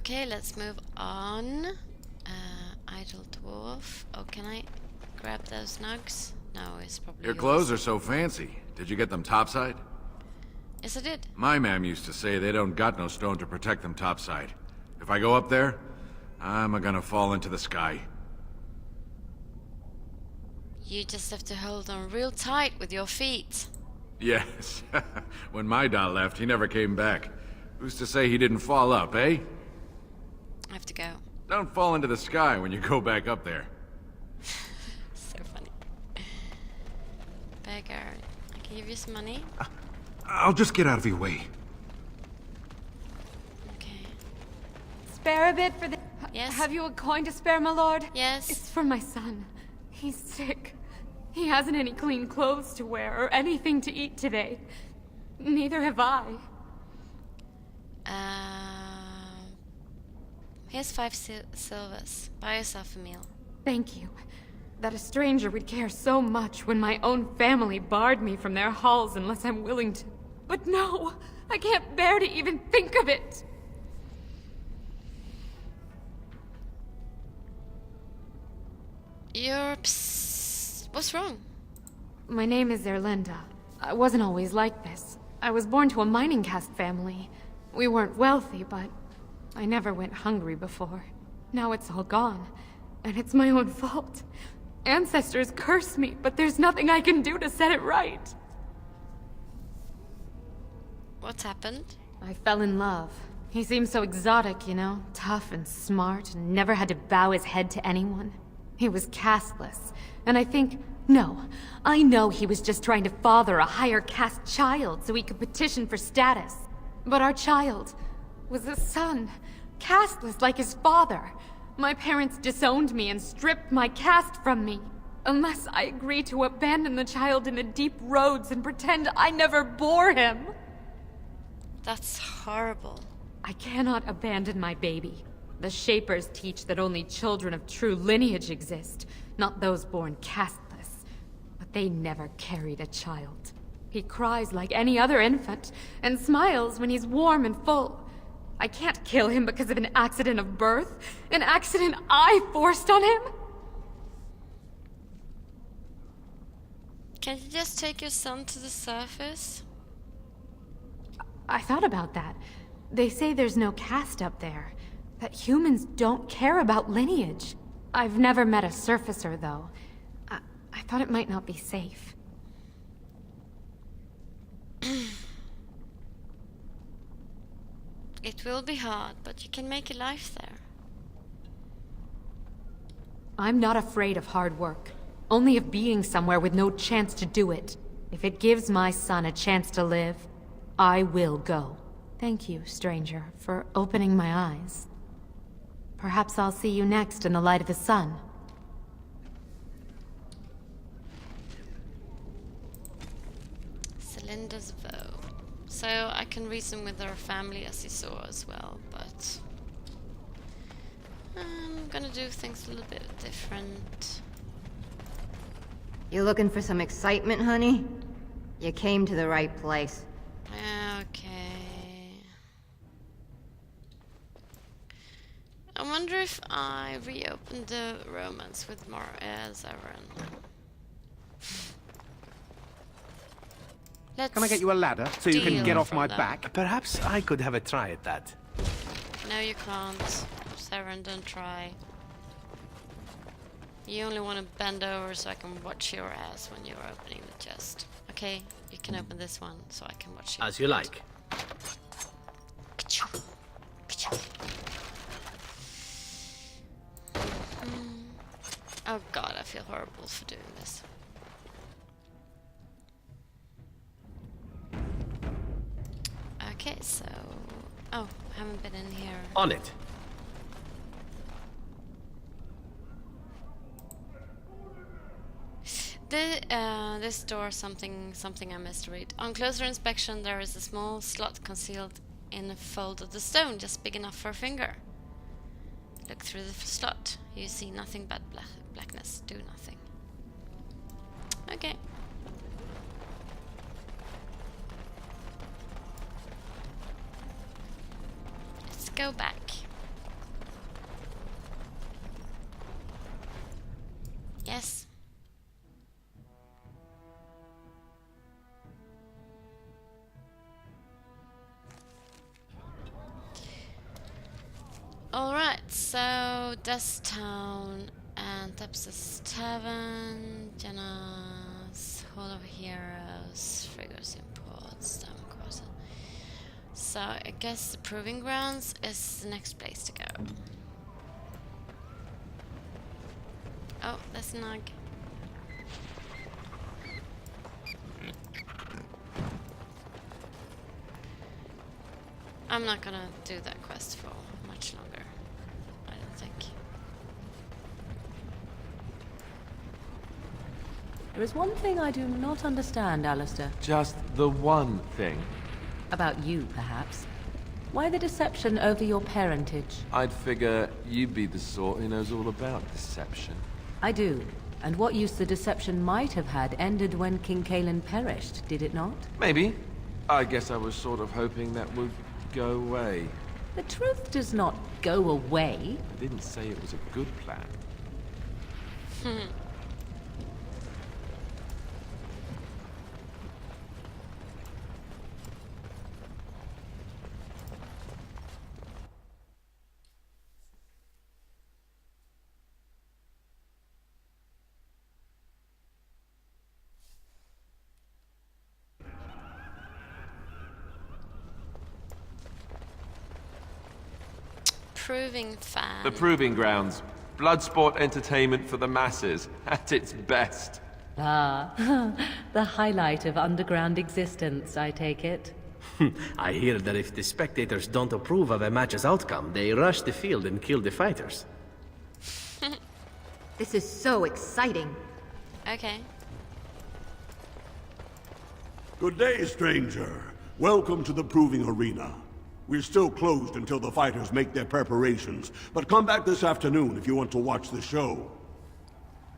Okay, let's move on. Idle dwarf. Oh, can I grab those nugs? No, it's probably Your yours. clothes are so fancy. Did you get them topside? Yes, I did. My mam used to say they don't got no stone to protect them topside. If I go up there, I'm gonna fall into the sky. You just have to hold on real tight with your feet. Yes. When my dad left, he never came back. Who's to say he didn't fall up, eh? I have to go. Don't fall into the sky when you go back up there. So funny. Beggar. I can give you some money. I'll just get out of your way. Okay. Spare a bit for the... Yes? Have you a coin to spare, my lord? Yes. It's for my son. He's sick. He hasn't any clean clothes to wear or anything to eat today. Neither have I. Here's 5 silvers. Buy yourself a meal. Thank you. That a stranger would care so much when my own family barred me from their halls unless I'm willing to. But no! I can't bear to even think of it! What's wrong? My name is Erlinda. I wasn't always like this. I was born to a mining caste family. We weren't wealthy, but I never went hungry before. Now it's all gone, and it's my own fault. Ancestors curse me, but there's nothing I can do to set it right. What's happened? I fell in love. He seemed so exotic, you know? Tough and smart, and never had to bow his head to anyone. He was casteless, and I know he was just trying to father a higher caste child so he could petition for status. But our child was a son, casteless like his father. My parents disowned me and stripped my caste from me. Unless I agree to abandon the child in the deep roads and pretend I never bore him. That's horrible. I cannot abandon my baby. The Shapers teach that only children of true lineage exist, not those born casteless. But they never carried a child. He cries like any other infant, and smiles when he's warm and full. I can't kill him because of an accident of birth, an accident I forced on him. Can't you just take your son to the surface? I thought about that. They say there's no caste up there. That humans don't care about lineage. I've never met a surfacer, though. I thought it might not be safe. It will be hard, but you can make a life there. I'm not afraid of hard work. Only of being somewhere with no chance to do it. If it gives my son a chance to live, I will go. Thank you, stranger, for opening my eyes. Perhaps I'll see you next in the light of the sun. Celinda's vow. So I can reason with her family as you saw as well, but I'm gonna do things a little bit different. You looking for some excitement, honey? You came to the right place. Okay. I wonder if I reopened the romance with Zaran. Let's Can I get you a ladder so you can steal get off from my them. back? Perhaps I could have a try at that. No, you can't. Zaran, don't try. You only want to bend over so I can watch your ass when you're opening the chest. Okay, you can open this one so I can watch you. As you like. Oh god, I feel horrible for doing this. Okay, so... Oh, I haven't been in here. On it. This door, something I missed to read. On closer inspection, there is a small slot concealed in a fold of the stone, just big enough for a finger. Look through the slot. You see nothing but blackness. Do nothing. Okay. Let's go back. Yes. Alright, so Dust Town and Tepsis Tavern, Jenna's Hall of Heroes, Friggers Imports, Diamond Quarter. So I guess the Proving Grounds is the next place to go. Oh, that's Nug. I'm not gonna do that quest for much longer, I don't think. There is one thing I do not understand, Alistair. Just the one thing. About you, perhaps. Why the deception over your parentage? I'd figure you'd be the sort who knows all about deception. I do. And what use the deception might have had ended when King Cailan perished, did it not? Maybe. I guess I was sort of hoping that would go away. The truth does not go away. I didn't say it was a good plan. Proving fan. The Proving Grounds. Bloodsport entertainment for the masses, at its best. Ah, the highlight of underground existence, I take it. I hear that if the spectators don't approve of a match's outcome, they rush the field and kill the fighters. This is so exciting. Okay. Good day, stranger. Welcome to the Proving Arena. We're still closed until the fighters make their preparations, but come back this afternoon if you want to watch the show.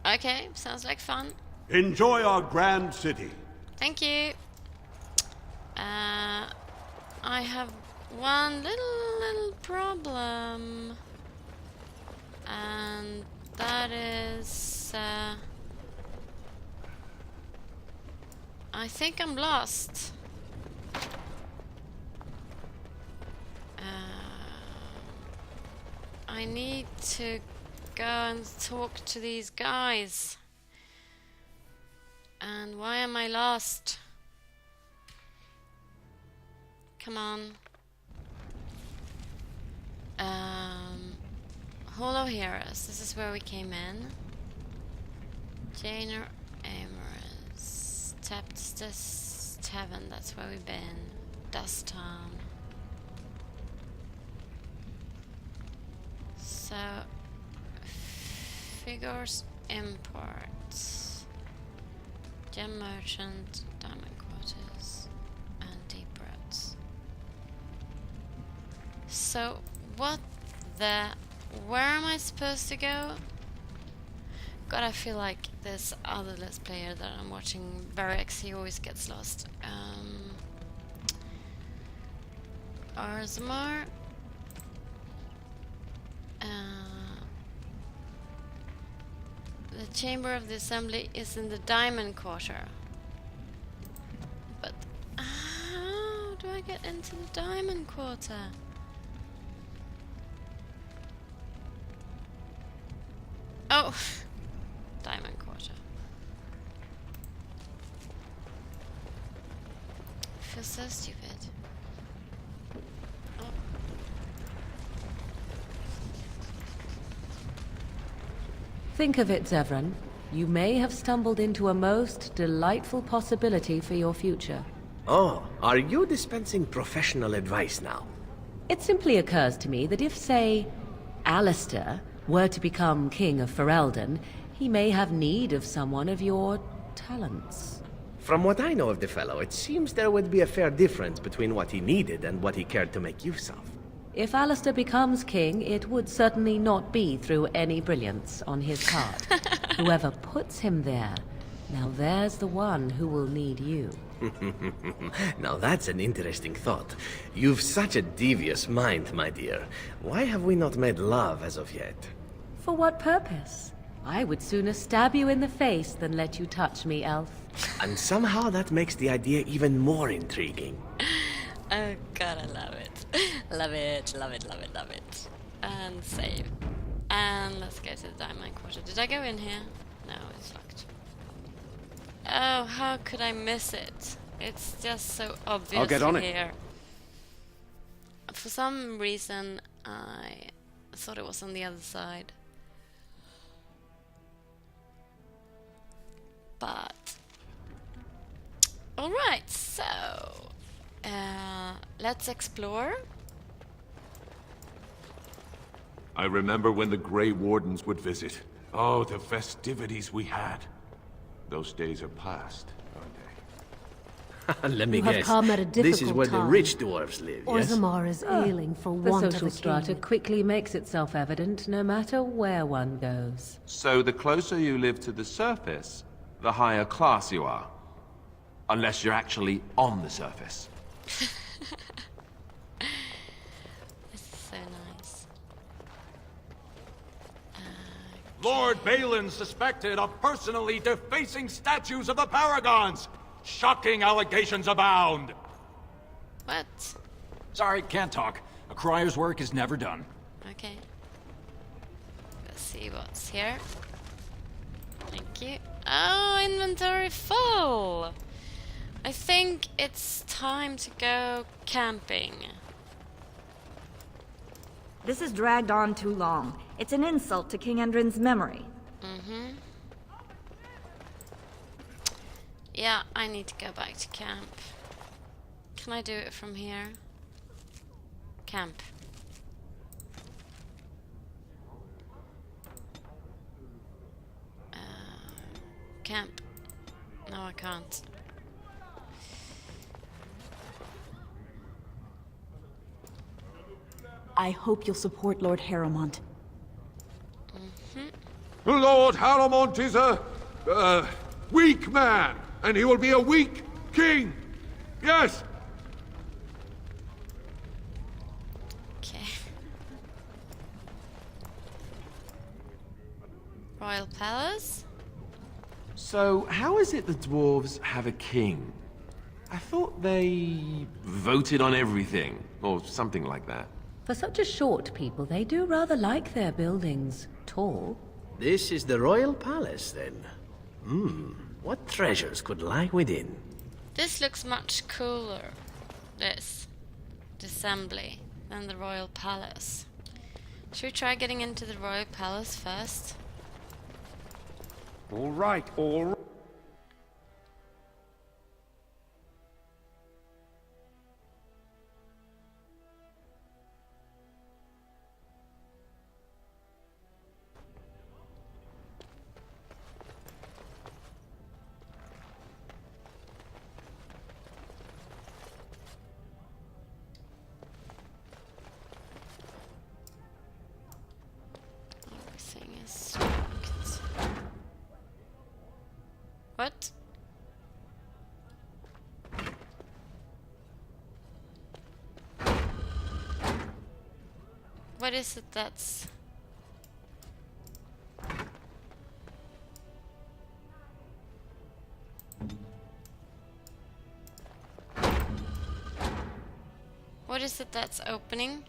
Okay, sounds like fun. Enjoy our grand city. Thank you. I have one little problem. And that is... I think I'm lost. I need to go and talk to these guys. And why am I lost? Come on. Hall of Heroes. This is where we came in. Janer Amorous. Tapped this tavern. That's where we've been. Dust Town. So, Figures Imports, Gem Merchant, Diamond Quarters, and Deep Roots. So, what the... Where am I supposed to go? God, I feel like this other Let's Player that I'm watching, Varix, he always gets lost. Arzamar. The Chamber of the Assembly is in the Diamond Quarter. But how do I get into the Diamond Quarter? Oh! Diamond Quarter. I feel so stupid. Think of it, Zevran. You may have stumbled into a most delightful possibility for your future. Oh, are you dispensing professional advice now? It simply occurs to me that if, say, Alistair were to become King of Ferelden, he may have need of someone of your talents. From what I know of the fellow, it seems there would be a fair difference between what he needed and what he cared to make use of. If Alistair becomes king, it would certainly not be through any brilliance on his part. Whoever puts him there, now there's the one who will need you. Now that's an interesting thought. You've such a devious mind, my dear. Why have we not made love as of yet? For what purpose? I would sooner stab you in the face than let you touch me, elf. And somehow that makes the idea even more intriguing. Oh god, I love it. Love it, love it, love it, love it. And save. And let's go to the diamond quarter. Did I go in here? No, it's locked. Oh, how could I miss it? It's just so obvious I'll get on it. here. For some reason, I thought it was on the other side. But... Alright, so... let's explore. I remember when the Grey Wardens would visit. Oh, the festivities we had. Those days are past, aren't they? Let me You have guess. come at a This is difficult where the time. rich dwarves live, yes? Orzammar is ailing for The want of social a strata king. quickly makes itself evident no matter where one goes. So the closer you live to the surface, the higher class you are. Unless you're actually on the surface. This is so nice. Lord Bhelen suspected of personally defacing statues of the Paragons! Shocking allegations abound! What? Sorry, can't talk. A crier's work is never done. Okay. Let's see what's here. Thank you. Oh, inventory full! I think it's time to go camping. This has dragged on too long. It's an insult to King Endrin's memory. Yeah, I need to go back to camp. Can I do it from here? Camp. Camp. No, I can't. I hope you'll support Lord Harrowmont. Lord Harrowmont is a weak man, and he will be a weak king. Yes. Okay. Royal Palace? So, how is it the dwarves have a king? I thought they voted on everything, or something like that. For such a short people, they do rather like their buildings tall. This is the royal palace, then. What treasures could lie within? This looks much cooler, this assembly, than the Royal Palace. Should we try getting into the Royal Palace first? All right, all right. Everything is locked. What? What is it that's... What is it that's opening?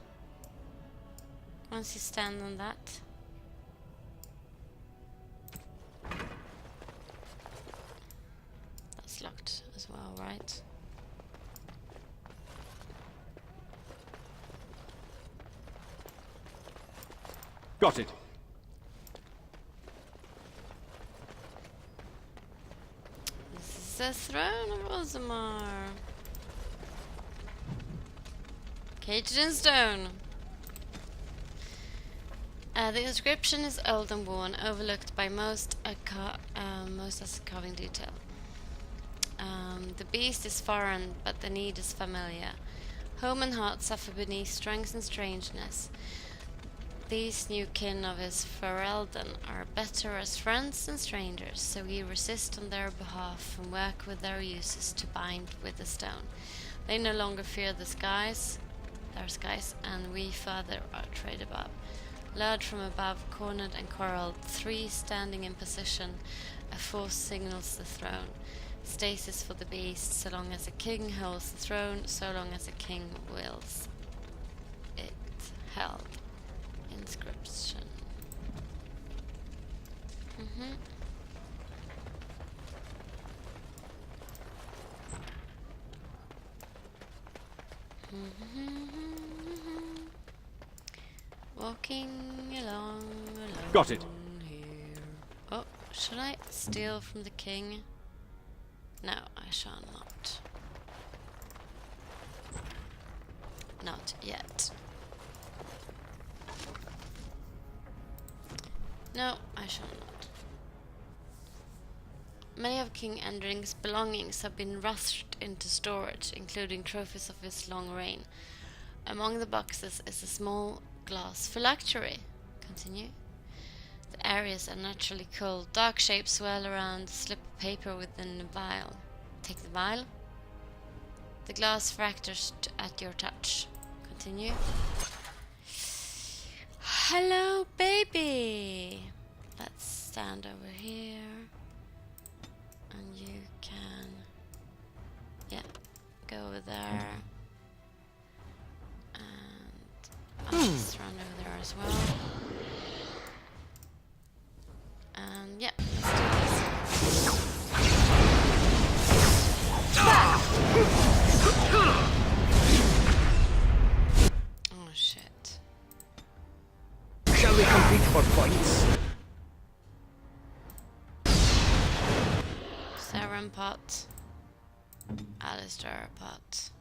Once you stand on that. That's locked as well, right? Got it. This is the throne of Orzammar. Caged in stone. The inscription is old and worn, overlooked by most as a carving detail. The beast is foreign, but the need is familiar. Home and heart suffer beneath strength and strangeness. These new kin of his Ferelden are better as friends and strangers, so we resist on their behalf and work with their uses to bind with the stone. They no longer fear the skies, and we further our trade above. Lured from above, cornered and corralled, 3 standing in position, a 4th signals the throne. Stasis for the beast, so long as a king holds the throne, so long as a king wills it held. Inscription. Walking along Got it. here. Oh, should I steal from the king? No, I shall not. Not yet. No, I shall not. Many of King Endring's belongings have been rushed into storage, including trophies of his long reign. Among the boxes is a small glass phylactery. Continue. The areas are naturally cold. Dark shapes swirl around the slip of paper within the vial. Take the vial. The glass fractures at your touch. Continue. Hello, baby! Let's stand over here. And you can... yeah, go over there. And I'll just run over there as well. And yeah, let's do this. Oh shit. Shall we compete for points? Saren pot. Alistair pot.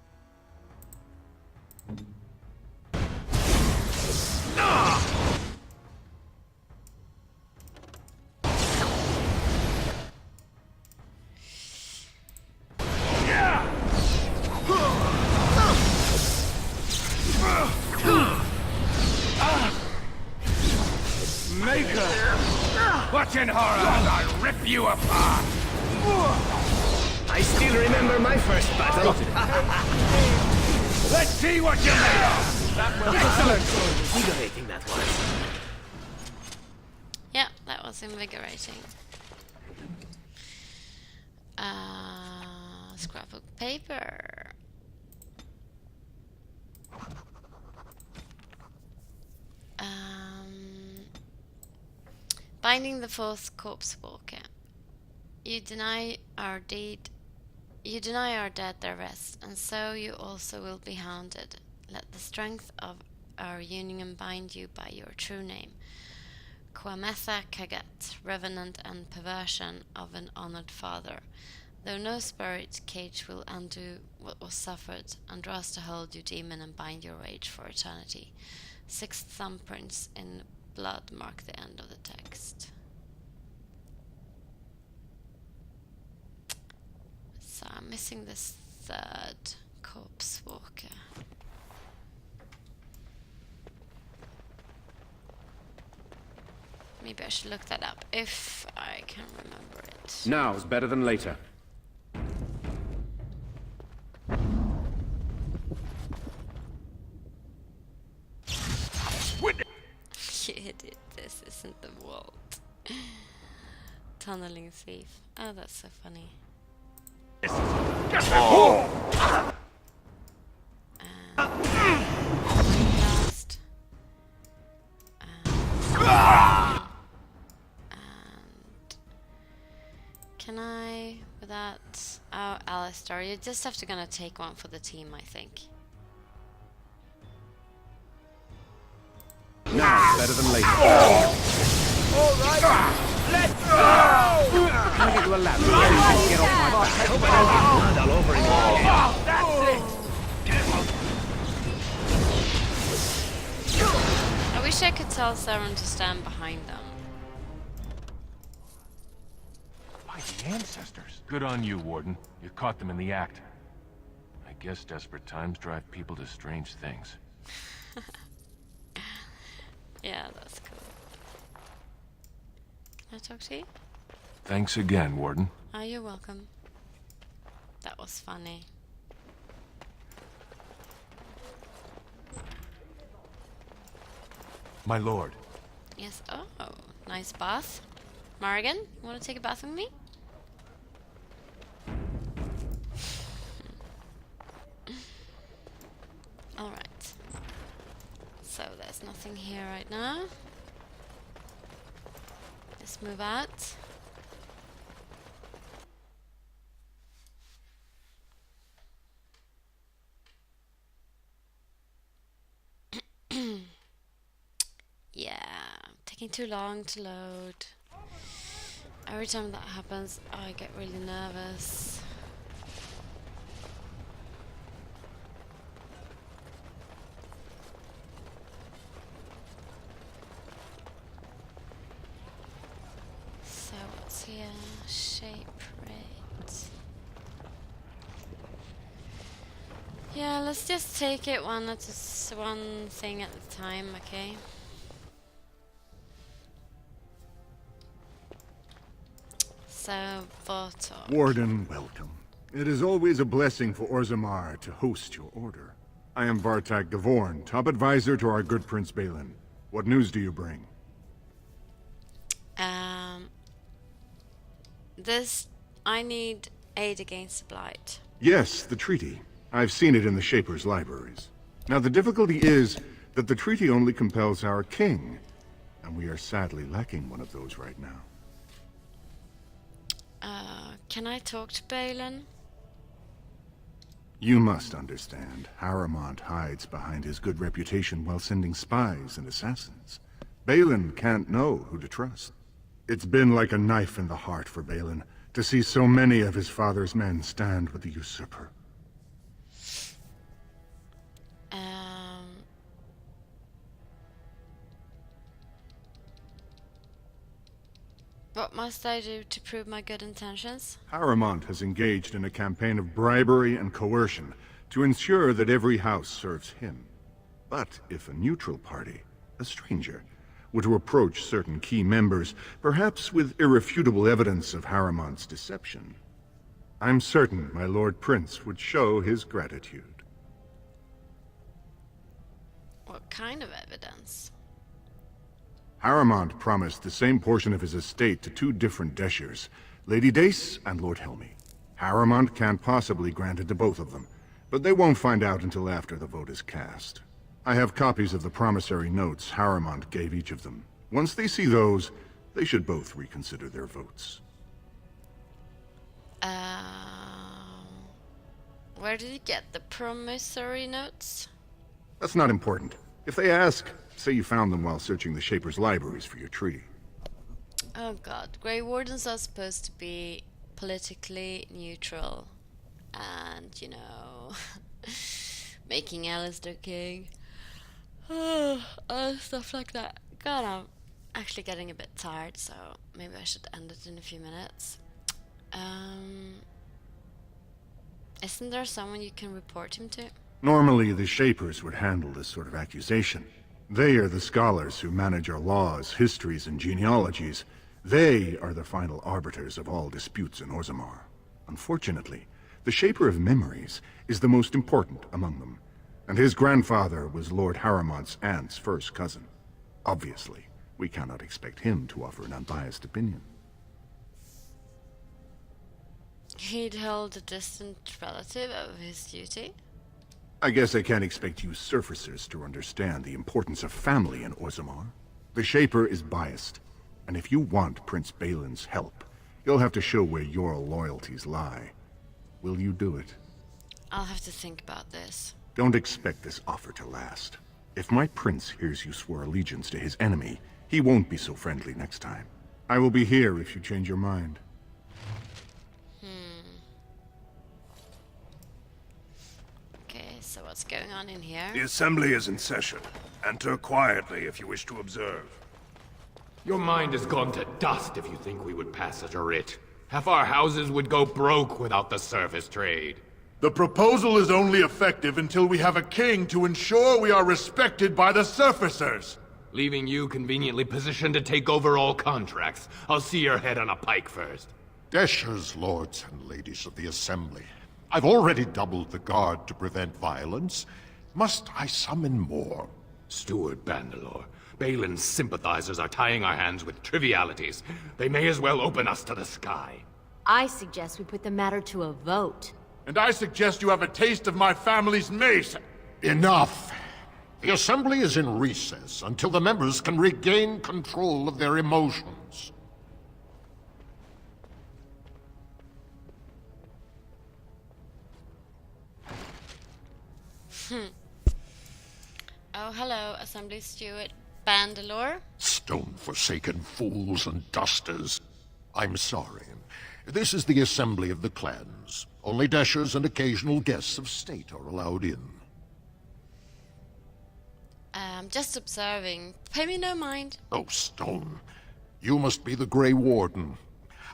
Maker! What in horror as I rip you apart! I still remember my first battle. Let's see what you made of! That was Excellent! Invigorating that was. Yeah, that was invigorating. Scrapbook paper. Binding the 4th corpse walker. You deny our deed. You deny our dead their rest, and so you also will be hounded. Let the strength of our union bind you by your true name. Quametha Kagat, revenant and perversion of an honored father. Though no spirit cage will undo what was suffered, and draw us to hold you demon and bind your rage for eternity. 6 thumbprints in blood mark the end of the text. So I'm missing this 3rd corpse walker. Maybe I should look that up if I can remember it. Now's better than later. You idiot, this isn't the vault. Tunneling thief. Oh, that's so funny. Last. And can I, with that? Oh, Alistair, you just have to gonna take one for the team, I think. Now, better than later. Alright! Let's go! Can I get you a ladder? Get off my back. I hope I don't get blood all over him. That's it! I wish I could tell Saren to stand behind them. By the ancestors. Good on you, Warden. You caught them in the act. I guess desperate times drive people to strange things. Yeah, that's cool. Can I talk to you? Thanks again, Warden. Oh, you're welcome. That was funny. My lord, Yes. Oh, nice bath. Morrigan, you want to take a bath with me? Alright. So there's nothing here right now. Let's move out. Yeah, taking too long to load. Every time that happens, I get really nervous. So what's here? Shape rate. Yeah, let's just take it one thing at a time, okay? So, Votor. Warden, welcome. It is always a blessing for Orzammar to host your order. I am Vartak Gavorn, top advisor to our good Prince Bhelen. What news do you bring? I need aid against the Blight. Yes, the treaty. I've seen it in the Shaper's libraries. Now the difficulty is that the treaty only compels our king, and we are sadly lacking one of those right now. Can I talk to Bhelen? You must understand, Harrowmont hides behind his good reputation while sending spies and assassins. Bhelen can't know who to trust. It's been like a knife in the heart for Bhelen to see so many of his father's men stand with the usurper. What must I do to prove my good intentions? Harrowmont has engaged in a campaign of bribery and coercion to ensure that every house serves him. But if a neutral party, a stranger, were to approach certain key members, perhaps with irrefutable evidence of Harrowmont's deception, I'm certain my Lord Prince would show his gratitude. What kind of evidence? Harrowmont promised the same portion of his estate to two different Deshers, Lady Dace and Lord Helmy. Harrowmont can't possibly grant it to both of them, but they won't find out until after the vote is cast. I have copies of the promissory notes Harrowmont gave each of them. Once they see those, they should both reconsider their votes. Where did you get the promissory notes? That's not important. If they ask, say you found them while searching the Shaper's libraries for your treaty. Oh god, Grey Wardens are supposed to be politically neutral and, you know, making Alistair king. Stuff like that. God, I'm actually getting a bit tired, so maybe I should end it in a few minutes. Isn't there someone you can report him to? Normally, the Shapers would handle this sort of accusation. They are the scholars who manage our laws, histories, and genealogies. They are the final arbiters of all disputes in Orzammar. Unfortunately, the Shaper of Memories is the most important among them, and his grandfather was Lord Harrowmont's aunt's first cousin. Obviously, we cannot expect him to offer an unbiased opinion. He'd hold a distant relative of his duty? I guess I can't expect you surfacers to understand the importance of family in Orzammar. The Shaper is biased, and if you want Prince Bhelen's help, you'll have to show where your loyalties lie. Will you do it? I'll have to think about this. Don't expect this offer to last. If my prince hears you swore allegiance to his enemy, he won't be so friendly next time. I will be here if you change your mind. Okay, so what's going on in here? The assembly is in session. Enter quietly if you wish to observe. Your mind has gone to dust if you think we would pass such a writ. Half our houses would go broke without the service trade. The proposal is only effective until we have a king to ensure we are respected by the surfacers. Leaving you conveniently positioned to take over all contracts. I'll see your head on a pike first. Deshers, lords and ladies of the Assembly. I've already doubled the guard to prevent violence. Must I summon more? Steward Bandalore, Bhelen's sympathizers are tying our hands with trivialities. They may as well open us to the sky. I suggest we put the matter to a vote. And I suggest you have a taste of my family's mace. Enough. The Assembly is in recess until the members can regain control of their emotions. Oh, hello, Assembly Steward Bandalore. Stone-forsaken fools and dusters. I'm sorry. This is the Assembly of the Clans. Only dashers and occasional guests of state are allowed in. Just observing. Pay me no mind. Oh, Stone. You must be the Grey Warden.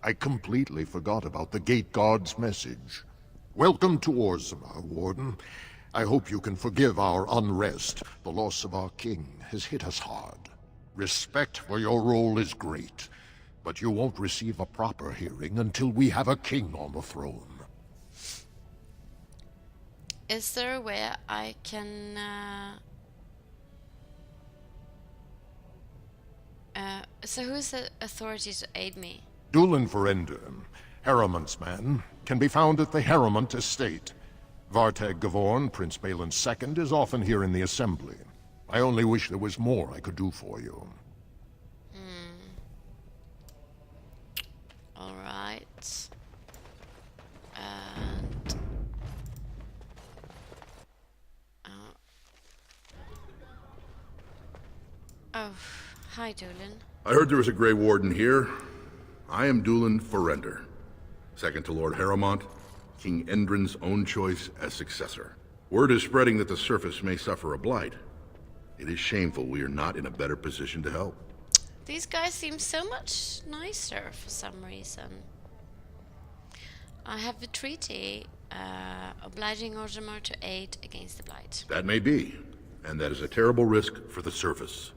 I completely forgot about the Gate Guard's message. Welcome to Orzammar, Warden. I hope you can forgive our unrest. The loss of our king has hit us hard. Respect for your role is great, but you won't receive a proper hearing until we have a king on the throne. Is there a way I can... so who's the authority to aid me? Doolin Harrowmont's man, can be found at the Harrowmont estate. Vartag Gavorn, Prince Bhelen's second, is often here in the Assembly. I only wish there was more I could do for you. Alright. And... oh, hi, Doolin. I heard there was a Grey Warden here. I am Doolin Forrender, second to Lord Harrowmont, King Endrin's own choice as successor. Word is spreading that the surface may suffer a blight. It is shameful we are not in a better position to help. These guys seem so much nicer for some reason. I have a treaty obliging Orzammar to aid against the blight. That may be, and that is a terrible risk for the surface.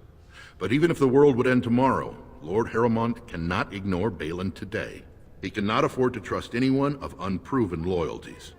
But even if the world would end tomorrow, Lord Harrowmont cannot ignore Bhelen today. He cannot afford to trust anyone of unproven loyalties.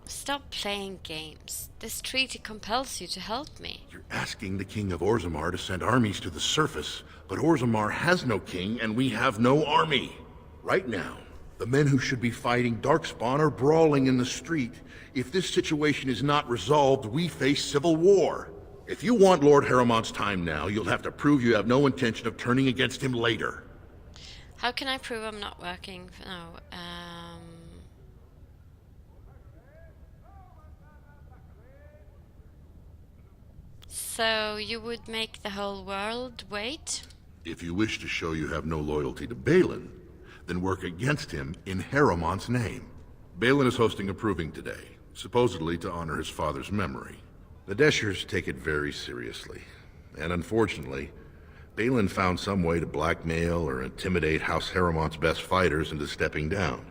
Stop playing games. This treaty compels you to help me. You're asking the King of Orzammar to send armies to the surface, but Orzammar has no king and we have no army. Right now, the men who should be fighting Darkspawn are brawling in the street. If this situation is not resolved, we face civil war. If you want Lord Harrowmont's time now, you'll have to prove you have no intention of turning against him later. How can I prove I'm not working? No, So you would make the whole world wait? If you wish to show you have no loyalty to Bhelen, then work against him in Harrowmont's name. Bhelen is hosting a proving today, supposedly to honor his father's memory. The Deshers take it very seriously, and unfortunately, Bhelen found some way to blackmail or intimidate House Harrowmont's best fighters into stepping down.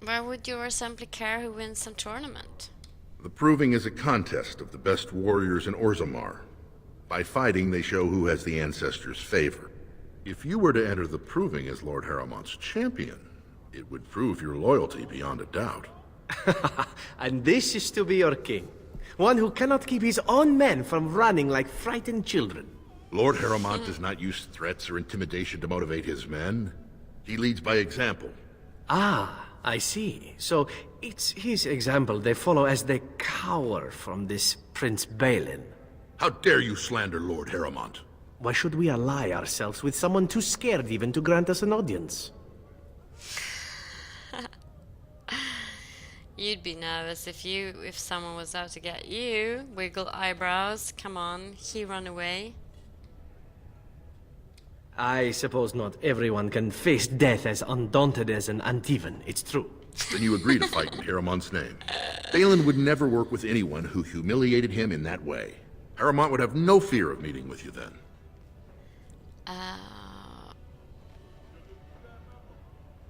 Why would your assembly care who wins some tournament? The proving is a contest of the best warriors in Orzammar. By fighting, they show who has the ancestors' favor. If you were to enter the proving as Lord Harrowmont's champion, it would prove your loyalty beyond a doubt. And this is to be your king. One who cannot keep his own men from running like frightened children. Lord Harrowmont does not use threats or intimidation to motivate his men. He leads by example. Ah, I see. So it's his example they follow as they cower from this Prince Bhelen. How dare you slander Lord Harrowmont? Why should we ally ourselves with someone too scared even to grant us an audience? You'd be nervous if someone was out to get you. Wiggle eyebrows. Come on, he run away. I suppose not everyone can face death as undaunted as an Antivan, it's true. Then you agree to fight in Harrowmont's name. Bhelen would never work with anyone who humiliated him in that way. Harrowmont would have no fear of meeting with you then.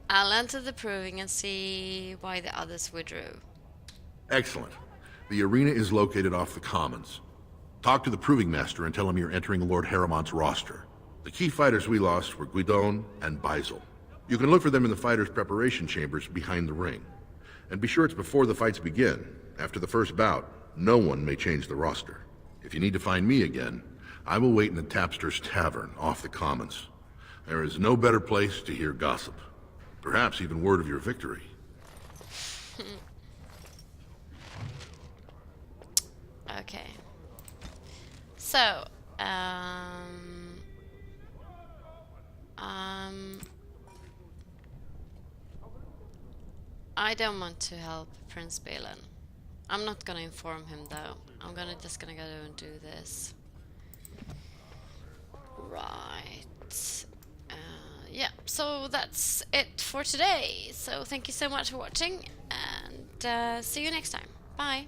I'll enter the proving and see why the others withdrew. Excellent. The arena is located off the Commons. Talk to the proving master and tell him you're entering Lord Harrowmont's roster. The key fighters we lost were Guidon and Beisel. You can look for them in the fighters' preparation chambers behind the ring. And be sure it's before the fights begin. After the first bout, no one may change the roster. If you need to find me again, I will wait in the Tapster's Tavern off the Commons. There is no better place to hear gossip. Perhaps even word of your victory. Okay. So, I don't want to help Prince Bhelen. I'm not gonna inform him though. I'm just gonna go and do this. Right. Yeah, so that's it for today. So thank you so much for watching, and see you next time. Bye.